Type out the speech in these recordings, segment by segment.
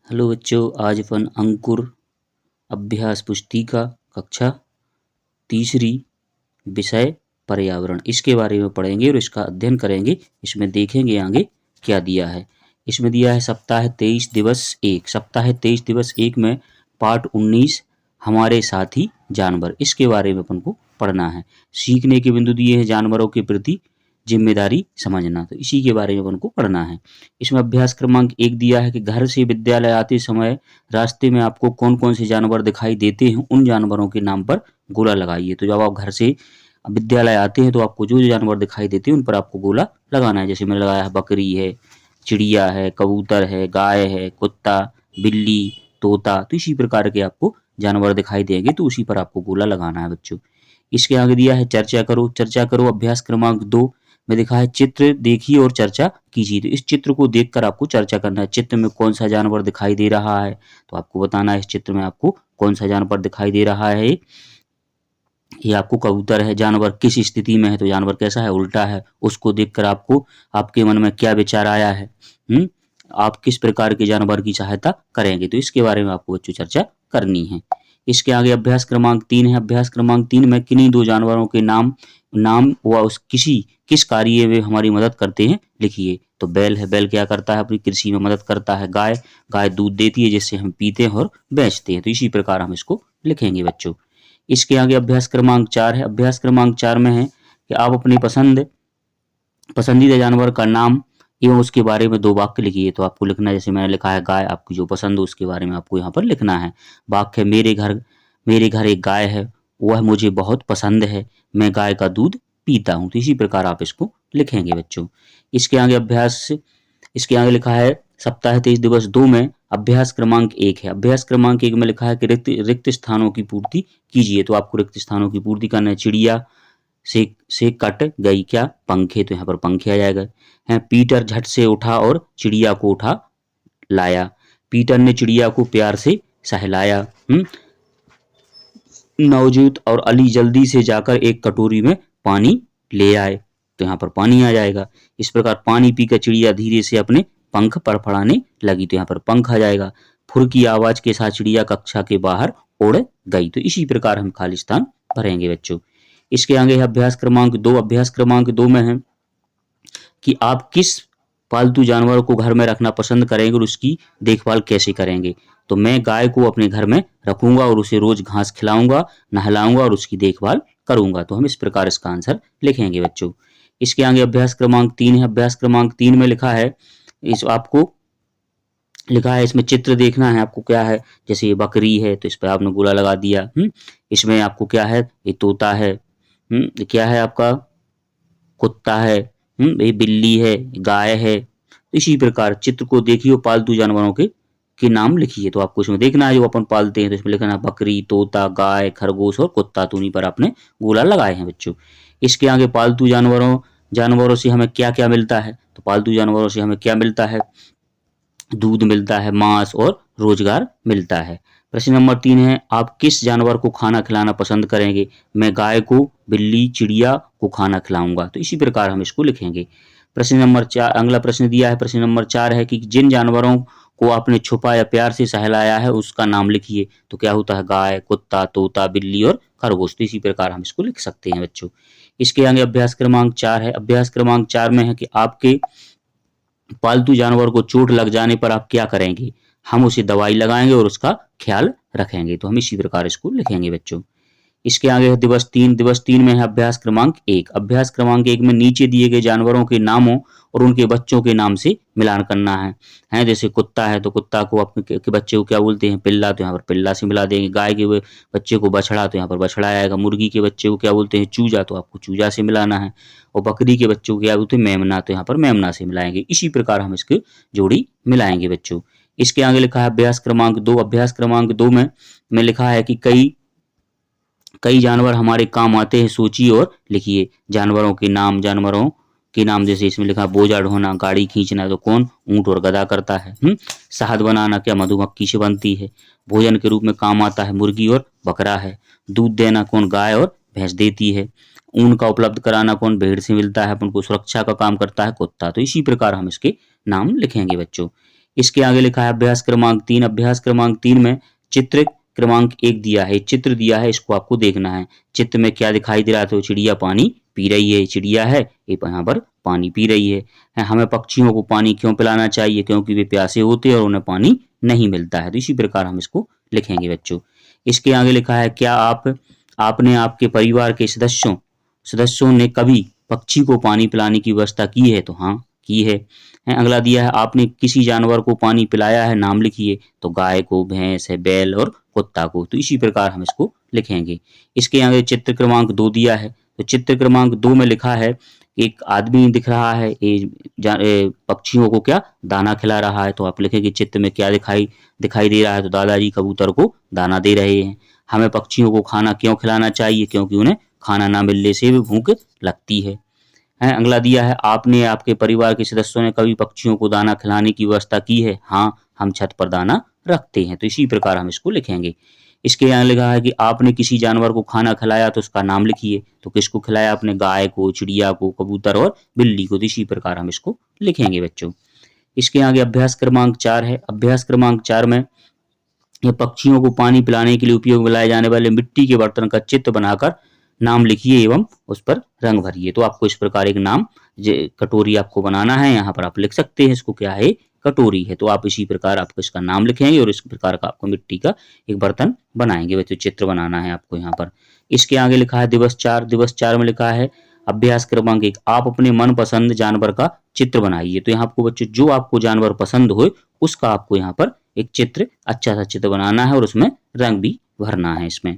Hello बच्चों, आज अपन अंकुर अभ्यास पुस्तिका कक्षा तीसरी विषय पर्यावरण इसके बारे में पढ़ेंगे और इसका अध्ययन करेंगे। इसमें देखेंगे आगे क्या दिया है। इसमें दिया है सप्ताह 23 दिवस 1। सप्ताह 23 दिवस 1 में पाठ 19 हमारे साथी जानवर, इसके बारे में अपन को पढ़ना है। सीखने के बिंदु दिए हैं जानवरों के प्रति जिम्मेदारी समझना, तो इसी के बारे में अपन को पढ़ना है। इसमें अभ्यास क्रमांक 1 दिया है कि घर से विद्यालय आते समय रास्ते में आपको कौन कौन से जानवर दिखाई देते हैं, उन जानवरों के नाम पर गोला लगाइए। तो जब आप घर से विद्यालय आते हैं तो आपको जो जो जानवर दिखाई देते हैं उन पर आपको गोला लगाना है। जैसे मैंने लगाया है बकरी है, चिड़िया है, कबूतर है, गाय है, कुत्ता, बिल्ली, तोता, तो इसी प्रकार के आपको जानवर दिखाई देंगे तो उसी पर आपको गोला लगाना है बच्चों। इसके आगे दिया है चर्चा करो। चर्चा करो अभ्यास क्रमांक 2 में दिखा है चित्र देखिए और चर्चा कीजिए। तो इस चित्र को देखकर आपको चर्चा करना है। चित्र में कौन सा जानवर दिखाई दे रहा है तो आपको बताना है इस चित्र में आपको कौन सा जानवर दिखाई दे रहा है। ये आपको कबूतर है। जानवर किस स्थिति में है तो जानवर कैसा है, उल्टा है। उसको देखकर आपको आपके मन में क्या विचार आया है, आप किस प्रकार के जानवर की सहायता करेंगे, तो इसके बारे में आपको बच्चों चर्चा करनी है। इसके आगे अभ्यास क्रमांक 3 है। अभ्यास क्रमांक 3 में किन्हीं दो जानवरों के नाम नाम व उस किस कार्य में हमारी मदद करते हैं लिखिए। तो बैल है, बैल क्या करता है, अपनी कृषि में मदद करता है। गाय, गाय दूध देती है जिससे हम पीते हैं और बेचते हैं। तो इसी प्रकार हम इसको लिखेंगे बच्चों। इसके आगे अभ्यास क्रमांक 4 है। अभ्यास क्रमांक 4 में है कि आप अपनी पसंदीदा जानवर का नाम एवं उसके बारे में 2 वाक्य लिखिए। तो आपको लिखना है, जैसे मैंने लिखा है गाय, आपकी जो पसंद हो उसके बारे में आपको यहाँ पर लिखना है। वाक्य है मेरे घर एक गाय है, वह मुझे बहुत पसंद है, मैं गाय का दूध पीता हूँ। तो इसी प्रकार आप इसको लिखेंगे बच्चों। इसके आगे लिखा है सप्ताह 23 दिवस 2 में अभ्यास क्रमांक 1 है। अभ्यास क्रमांक 1 में लिखा है कि रिक्त स्थानों की पूर्ति कीजिए। तो आपको रिक्त स्थानों की पूर्ति करना है। चिड़िया से कट गई क्या, पंखे, तो यहाँ पर पंखे आ जाएगा। है पीटर झट से उठा और चिड़िया को उठा लाया। पीटर ने चिड़िया को प्यार से सहलाया। नवजोत और अली जल्दी से जाकर एक कटोरी में पानी ले आए। तो यहाँ पर पानी आ जाएगा। इस प्रकार पानी पीकर चिड़िया धीरे से अपने पंख फड़फड़ाने लगी। तो यहाँ पर पंख आ जाएगा। फुर की आवाज के साथ चिड़िया कक्षा के बाहर उड़ गई। तो इसी प्रकार हम खाली स्थान भरेंगे बच्चों। इसके आगे है अभ्यास क्रमांक 2। अभ्यास क्रमांक 2 में है कि आप किस पालतू जानवर को घर में रखना पसंद करेंगे और उसकी देखभाल कैसे करेंगे। तो मैं गाय को अपने घर में रखूंगा और उसे रोज घास खिलाऊंगा, नहलाऊंगा और उसकी देखभाल करूंगा। तो हम इस प्रकार इसका आंसर लिखेंगे बच्चों। इसके आगे अभ्यास क्रमांक 3 है। अभ्यास क्रमांक 3 में लिखा है इसमें चित्र देखना है आपको। क्या है, जैसे ये बकरी है तो इस पर आपने गोला लगा दिया। इसमें आपको क्या है, ये तोता है। क्या है आपका, कुत्ता है। ये बिल्ली है, गाय है। इसी प्रकार चित्र को देखिए और पालतू जानवरों के नाम लिखिए। तो आपको इसमें देखना है जो अपन पालते हैं। तो इसमें लिखना है बकरी, तोता, गाय, खरगोश और कुत्ता। तो उन्हीं पर आपने गोला लगाए हैं बच्चों। इसके आगे पालतू जानवरों से हमें क्या क्या मिलता है। तो पालतू जानवरों से हमें क्या मिलता है, दूध मिलता है, मांस और रोजगार मिलता है। प्रश्न नंबर 3 है आप किस जानवर को खाना खिलाना पसंद करेंगे। मैं गाय को, बिल्ली, चिड़िया को खाना खिलाऊंगा। तो इसी प्रकार हम इसको लिखेंगे। प्रश्न नंबर 4, अगला प्रश्न दिया है। प्रश्न नंबर 4 है कि जिन जानवरों को आपने छुपा या प्यार से सहलाया है उसका नाम लिखिए। तो क्या होता है, गाय, कुत्ता, तोता, बिल्ली और खरगोश। तो इसी प्रकार हम इसको लिख सकते हैं बच्चों। इसके आगे अभ्यास क्रमांक 4 है। अभ्यास क्रमांक 4 में है कि आपके पालतू जानवर को चोट लग जाने पर आप क्या करेंगे। हम उसे दवाई लगाएंगे और उसका ख्याल रखेंगे। तो हम इसी प्रकार इसको लिखेंगे बच्चों। इसके आगे है दिवस 3। दिवस 3 में है अभ्यास क्रमांक 1। अभ्यास क्रमांक 1 में नीचे दिए गए जानवरों के नामों और उनके बच्चों के नाम से मिलान करना है। जैसे कुत्ता है तो कुत्ता को अपने के बच्चे को क्या बोलते हैं, पिल्ला। तो यहाँ पर पिल्ला से मिला देंगे। गाय के बच्चे को बछड़ा, तो यहाँ पर बछड़ा आएगा। मुर्गी के बच्चे को क्या बोलते हैं, चूजा। तो आपको चूजा से मिलाना है। और बकरी के बच्चों को क्या बोलते हैं, मेमना। तो यहाँ पर मेमना से मिलाएंगे। इसी प्रकार हम इसकी जोड़ी मिलाएंगे बच्चों। इसके आगे लिखा है अभ्यास क्रमांक 2। अभ्यास क्रमांक 2 में लिखा है कि कई जानवर हमारे काम आते हैं, सोचिए और लिखिए। जानवरों के नाम जैसे इसमें लिखा बोझा ढोना, गाड़ी खींचना तो कौन, ऊंट और गधा करता है। शहद बनाना क्या, मधुमक्खी से बनती है। भोजन के रूप में काम आता है, मुर्गी और बकरा है। दूध देना कौन, गाय और भैंस देती है। ऊन का उपलब्ध कराना कौन, भेड़ से मिलता है। अपन को सुरक्षा का काम करता है, कुत्ता। तो इसी प्रकार हम इसके नाम लिखेंगे बच्चों। इसके आगे लिखा है अभ्यास क्रमांक 3। अभ्यास क्रमांक 3 में चित्र क्रमांक 1 दिया है, चित्र दिया है, इसको आपको देखना है। चित्र में क्या दिखाई दे रहा है, तो चिड़िया पानी पी रही है, चिड़िया है ये यहाँ पर पानी पी रही है। हमें पक्षियों को पानी क्यों पिलाना चाहिए, क्योंकि वे प्यासे होते हैं और उन्हें पानी नहीं मिलता है। तो इसी प्रकार हम इसको लिखेंगे बच्चों। इसके आगे लिखा है क्या आपने आपके परिवार के सदस्यों ने कभी पक्षी को पानी पिलाने की व्यवस्था की है, तो हाँ की है। अगला दिया है आपने किसी जानवर को पानी पिलाया है, नाम लिखिए, तो गाय को, भैंस है, बैल और कुत्ता को। तो इसी प्रकार हम इसको लिखेंगे। इसके आगे चित्र क्रमांक 2 दिया है, तो चित्र क्रमांक 2 में लिखा है एक आदमी दिख रहा है, पक्षियों को क्या दाना खिला रहा है। तो आप लिखेंगे चित्र में क्या दिखाई दे रहा है, तो दादाजी कबूतर को दाना दे रहे हैं। हमें पक्षियों को खाना क्यों खिलाना चाहिए, क्योंकि उन्हें खाना ना मिलने से भी भूख लगती है। अगला दिया है आपने आपके परिवार के सदस्यों ने कभी पक्षियों को दाना खिलाने की व्यवस्था की है, हाँ हम छत पर दाना रखते हैं। तो इसी प्रकार हम इसको लिखेंगे। इसके यहाँ लिखा है कि आपने किसी जानवर को खाना खिलाया, तो उसका नाम लिखिए, तो किसको खिलाया आपने, गाय को, चिड़िया को, कबूतर और बिल्ली को। तो इसी प्रकार हम इसको लिखेंगे बच्चों। इसके आगे अभ्यास क्रमांक 4 है। अभ्यास क्रमांक 4 में पक्षियों को पानी पिलाने के लिए उपयोग में लाए जाने वाले मिट्टी के बर्तन का चित्र बनाकर नाम लिखिए एवं उस पर रंग भरिए। तो आपको इस प्रकार एक नाम कटोरी आपको बनाना है, यहाँ पर आप लिख सकते हैं इसको क्या है, कटोरी है। तो आप इसी प्रकार आपको इसका नाम लिखेंगे और इस प्रकार का आपको मिट्टी का एक बर्तन बनाएंगे, वैसे चित्र बनाना है आपको यहाँ पर। इसके आगे लिखा है दिवस 4। दिवस 4 में लिखा है अभ्यास क्रमांक 1 आप अपने मनपसंद जानवर का चित्र बनाइए। तो यहाँ आपको बच्चों जो आपको जानवर पसंद हो उसका आपको यहाँ पर एक चित्र, अच्छा सा चित्र बनाना है और उसमें रंग भी भरना है इसमें।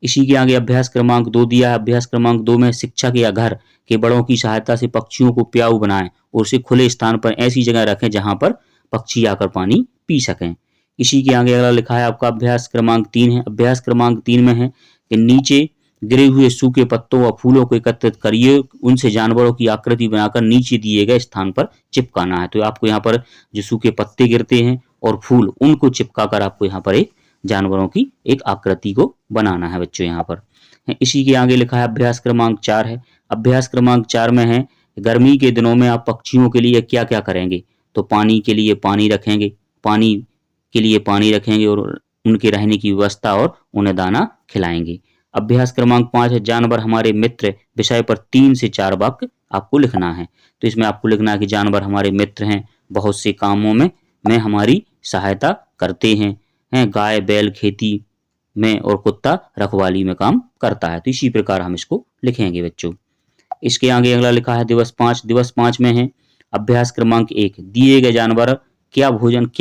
इसी के आगे अभ्यास क्रमांक 2 दिया है। अभ्यास क्रमांक 2 में शिक्षक या घर के बड़ों की सहायता से पक्षियों को प्याऊ बनाएं और उसे खुले स्थान पर ऐसी जगह रखें जहां पर पक्षी आकर पानी पी सकें। इसी के आगे अगला लिखा है आपका अभ्यास क्रमांक 3 है। अभ्यास क्रमांक 3 में है कि नीचे गिरे हुए सूखे पत्तों व फूलों को एकत्रित करिए, उनसे जानवरों की आकृति बनाकर नीचे दिए गए स्थान पर चिपकाना है। तो आपको यहाँ पर जो सूखे पत्ते गिरते हैं और फूल, उनको चिपका कर आपको यहाँ पर एक जानवरों की एक आकृति को बनाना है बच्चों यहाँ पर। इसी के आगे लिखा है अभ्यास क्रमांक 4 है। अभ्यास क्रमांक 4 में है गर्मी के दिनों में आप पक्षियों के लिए क्या क्या करेंगे, तो पानी के लिए पानी रखेंगे, पानी के लिए पानी रखेंगे और उनके रहने की व्यवस्था और उन्हें दाना खिलाएंगे। अभ्यास क्रमांक 5 है जानवर हमारे मित्र विषय पर 3 से 4 वाक्य आपको लिखना है। तो इसमें आपको लिखना है कि जानवर हमारे मित्र हैं, बहुत से कामों में हमारी सहायता करते हैं, गाय बैल खेती में और कुत्ता रखवाली में काम करता है। तो इसी प्रकार हम इसको लिखेंगे बच्चों। इसके आगे अगला लिखा है दिवस 5। दिवस 5 में है अभ्यास क्रमांक 1 दिए गए जानवर क्या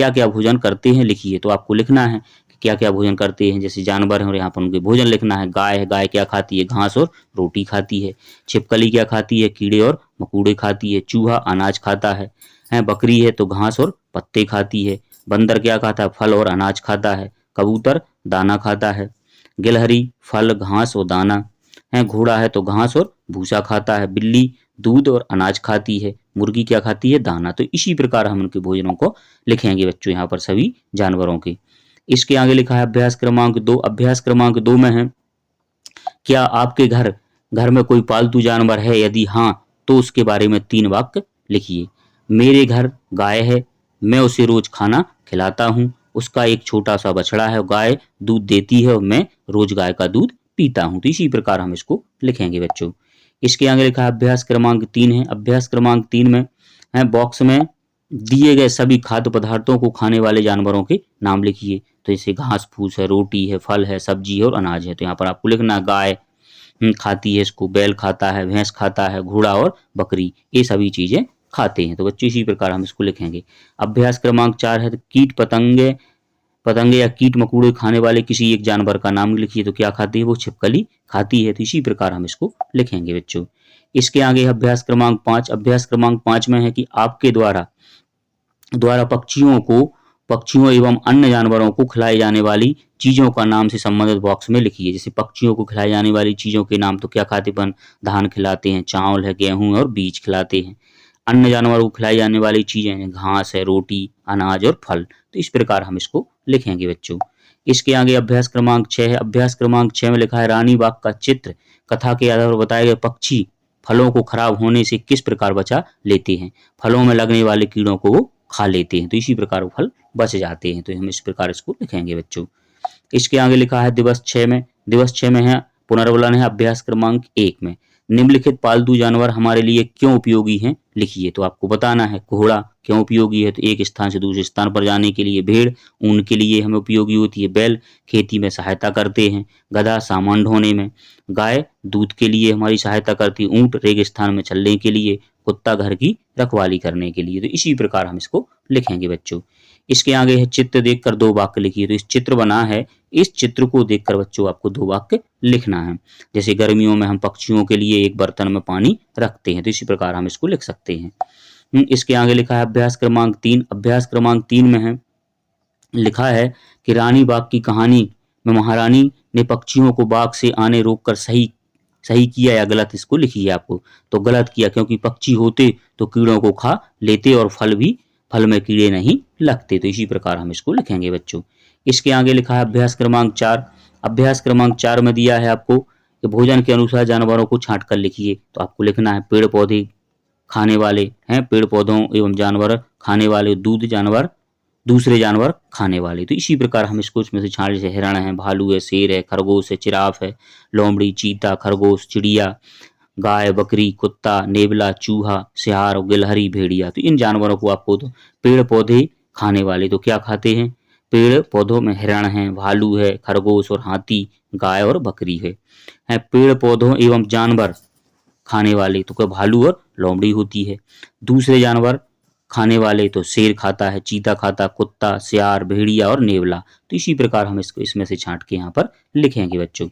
क्या भोजन करते हैं लिखिए। तो आपको लिखना है कि क्या क्या भोजन करते हैं, जैसे जानवर हैं और यहाँ पर उनके भोजन लिखना है। गाय है, गाय क्या खाती है, घास और रोटी खाती है। छिपकली क्या खाती है, कीड़े और मकोड़े खाती है। चूहा अनाज खाता है। बकरी है तो घास और पत्ते खाती है। बंदर क्या खाता है, फल और अनाज खाता है। कबूतर दाना खाता है। गिलहरी फल घास और दाना है। घोड़ा है तो घास और भूसा खाता है। बिल्ली दूध और अनाज खाती है। मुर्गी क्या खाती है, दाना। तो इसी प्रकार हम उनके भोजनों को लिखेंगे बच्चों यहाँ पर सभी जानवरों के। इसके आगे लिखा है अभ्यास क्रमांक 2। अभ्यास क्रमांक 2 में है क्या आपके घर में कोई पालतू जानवर है, यदि हाँ तो उसके बारे में 3 वाक्य लिखिए। मेरे घर गाय है, मैं उसे रोज खाना खिलाता हूँ, उसका एक छोटा सा बछड़ा है, गाय दूध देती है और मैं रोज गाय का दूध पीता हूँ। तो इसी प्रकार हम इसको लिखेंगे बच्चों। इसके आगे लिखा है अभ्यास क्रमांक 3 है। अभ्यास क्रमांक 3 में है बॉक्स में दिए गए सभी खाद्य पदार्थों को खाने वाले जानवरों के नाम लिखिए। तो जैसे घास फूस है, रोटी है, फल है, सब्जी है और अनाज है। तो यहाँ पर आपको लिखना गाय खाती है इसको, बैल खाता है, भैंस खाता है, घोड़ा और बकरी ये सभी चीजें खाते हैं। तो बच्चों इसी प्रकार हम इसको लिखेंगे। अभ्यास क्रमांक 4 है कीट पतंगे या कीट मकोड़े खाने वाले किसी एक जानवर का नाम लिखिए। तो क्या खाती है, वो छिपकली खाती है। तो इसी प्रकार हम इसको लिखेंगे बच्चों। इसके आगे अभ्यास क्रमांक 5। अभ्यास क्रमांक 5 में है कि आपके द्वारा पक्षियों एवं अन्य जानवरों को खिलाई जाने वाली चीजों का नाम से संबंधित बॉक्स में लिखिए। जैसे पक्षियों को खिलाई जाने वाली चीजों के नाम, तो क्या खाते हैं, धान खिलाते हैं, चावल है, गेहूं और बीज खिलाते हैं। अन्य जानवरों को खिलाई जाने वाली चीजें हैं घास है, रोटी, अनाज और फल। तो इस प्रकार हम इसको लिखेंगे बच्चों। इसके आगे अभ्यास क्रमांक 6 है। अभ्यास क्रमांक 6 में लिखा है रानी बाग का चित्र कथा के आधार पर बताए गए पक्षी फलों को खराब होने से किस प्रकार बचा लेते हैं। फलों में लगने वाले कीड़ों को वो खा लेते हैं, तो इसी प्रकार वो फल बच जाते हैं। तो हम इस प्रकार इसको लिखेंगे बच्चों। इसके आगे लिखा है दिवस 6 में है पुनर्वलन है अभ्यास क्रमांक 1 में। निम्नलिखित पालतू जानवर हमारे लिए क्यों उपयोगी हैं लिखिए। तो आपको बताना है घोड़ा क्यों उपयोगी है, तो एक स्थान से दूसरे स्थान पर जाने के लिए, भेड़ ऊन के लिए हमें उपयोगी होती है, बैल खेती में सहायता करते हैं, गधा सामान ढोने में, गाय दूध के लिए हमारी सहायता करती है, ऊंट रेगिस्तान में चलने के लिए, कुत्ता घर की रखवाली करने के लिए। तो इसी प्रकार हम इसको लिखेंगे बच्चों। इसके आगे है चित्र देखकर 2 वाक्य लिखिए। तो इस चित्र बना है, इस चित्र को देखकर बच्चों आपको 2 वाक्य लिखना है। जैसे गर्मियों में हम पक्षियों के लिए एक बर्तन में पानी रखते हैं, तो इसी प्रकार हम इसको लिख सकते हैं। इसके आगे लिखा है अभ्यास क्रमांक 3। अभ्यास क्रमांक 3 में है लिखा है कि रानी बाघ की कहानी में महारानी ने पक्षियों को बाघ से आने रोककर सही सही किया या गलत, इसको लिखिए आपको। तो गलत किया, क्योंकि पक्षी होते तो कीड़ों को खा लेते और फल में कीड़े नहीं लगते। तो इसी प्रकार हम इसको लिखेंगे बच्चों। इसके आगे लिखा है अभ्यास क्रमांक 4। अभ्यास क्रमांक 4 में दिया है आपको कि भोजन के अनुसार जानवरों को छांट कर लिखिए। तो आपको लिखना है पेड़ पौधे खाने वाले हैं, पेड़ पौधों एवं जानवर खाने वाले, दूध जानवर दूसरे जानवर खाने वाले। तो इसी प्रकार हम इसको इसमें से छांट, जैसे हिरण है, भालू है, शेर है, खरगोश है, जिराफ है, लोमड़ी, चीता, खरगोश, चिड़िया, गाय, बकरी, कुत्ता, नेवला, चूहा, सियार, गिलहरी, भेड़िया। तो इन जानवरों को आपको तो पेड़ पौधे खाने वाले तो क्या खाते हैं, पेड़ पौधों में हिरण है, भालू है, खरगोश और हाथी, गाय और बकरी है पेड़ पौधों एवं जानवर खाने वाले तो क्या भालू और लोमड़ी होती है। दूसरे जानवर खाने वाले तो शेर खाता है, चीता खाता, कुत्ता, सियार, भेड़िया और नेवला। तो इसी प्रकार हम इसको इसमें से छांट के यहाँ पर लिखेंगे बच्चों।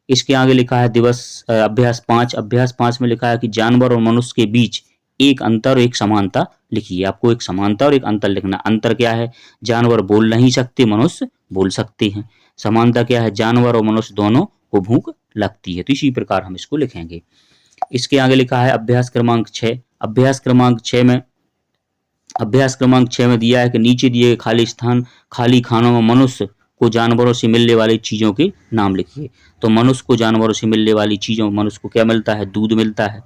इसके आगे लिखा है अभ्यास 5। अभ्यास 5 में लिखा है कि जानवर और मनुष्य के बीच एक अंतर और एक समानता लिखिए। आपको एक समानता और एक अंतर लिखना। अंतर क्या है, जानवर बोल नहीं सकते, मनुष्य बोल सकते हैं। समानता क्या है, जानवर और मनुष्य दोनों को भूख लगती है। तो इसी प्रकार हम इसको लिखेंगे। इसके आगे लिखा है अभ्यास क्रमांक 6। अभ्यास क्रमांक 6 में दिया है कि नीचे दिए खाली खानों में मनुष्य को जानवरों से मिलने वाली चीजों के नाम लिखिए। तो मनुष्य को जानवरों से मिलने वाली चीजों, मनुष्य को क्या मिलता है, दूध मिलता है,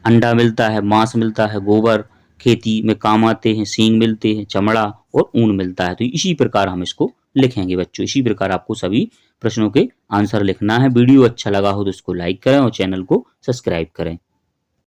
अंडा मिलता है, मांस मिलता है, गोबर खेती में काम आते हैं, सींग मिलते हैं, चमड़ा और ऊन मिलता है। तो इसी प्रकार हम इसको लिखेंगे बच्चों। इसी प्रकार आपको सभी प्रश्नों के आंसर लिखना है। वीडियो अच्छा लगा हो तो इसको लाइक करें और चैनल को सब्सक्राइब करें।